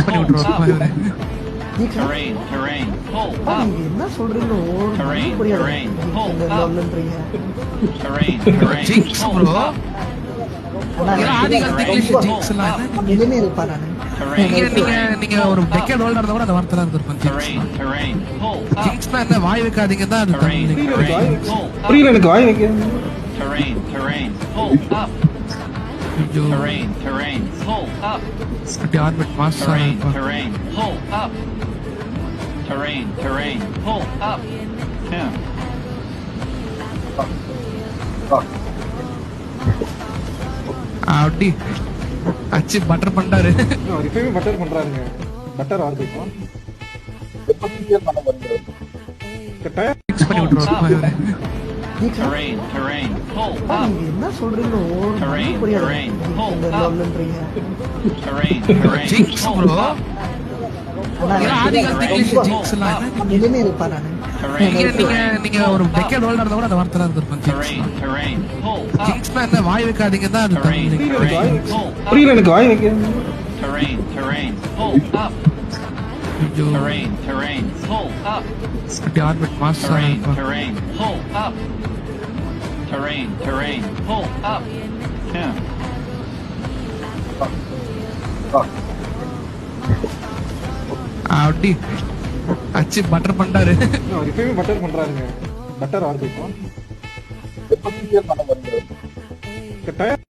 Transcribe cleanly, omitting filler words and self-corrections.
பண்ணி விட்டுருவாரு. Terrain, terrain, pull up. நீங்க என்ன சொல்றீங்க? Terrain, புரியாது. terrain, pull இந்த up. லொல்லுன்றீங்க. Terrain, terrain, Jinx pull bro. up. ஆனா ஏன்னா ஆதி காலத்து இங்கிலீஷ் ஜிங்க்ஸ் எல்லாம் எதுவுமே இருப்பா நானு. Terrain, நீங்க ஒரு டெக்கேட் ஓல்டா இருந்தா கூட அந்த வார்த்தை தான் இருந்திருக்கும். terrain, terrain, pull up. ஜிங்க்ஸ்னா என்ன வாய் வைக்காதீங்க தான் அது Terrain, Tamil. terrain, pull up. புரியல எனக்கு வாய் வைக்க. Terrain, terrain, pull up. ஐயோ Terrain, terrain, pull up. அப்படி orbit mass Terrain, terrain, pull up. Terrain, terrain, pull up. Yeah. அப்படி அச்சு பட்டர் பண்ணிட்டாரு. அவர் இப்பயுமே பட்டர் பண்றாருங்க. பட்டர் ஆர்டர் கட்டாயம் மிக்ஸ் பண்ணி விட்டுருவாரு. Terrain, terrain, pull up. நீங்க என்ன சொல்றீங்க? Terrain, புரியாது. terrain, pull இந்த up. லொல்லுன்றீங்க. Terrain, terrain, jinx pull bro. up. ஆனா ஏன்னா ஆதி காலத்து இங்கிலீஷ் ஜிங்க்ஸ் எல்லாம் எதுவுமே இருப்பா நானு. Terrain, நீங்க ஒரு டெக்கேட் ஓல்டா இருந்தா கூட அந்த வார்த்தை தான் இருந்திருக்கும். terrain, terrain, pull up. ஜிங்க்ஸ்னா என்ன வாய் வைக்காதீங்க தான் அது Terrain, Tamil. terrain, pull up. புரியல எனக்கு வாய் வைக்க. Terrain, terrain, pull up. ஐயோ Terrain, terrain, pull up. அப்படி orbit mass Terrain, terrain, pull up. Terrain, terrain, pull up. Yeah. அப்படி அச்சு பட்டர் பண்ணிட்டாரு. அவர் இப்பயுமே பட்டர் பண்றாருங்க. பட்டர் ஆர்டர் கட்டாயம்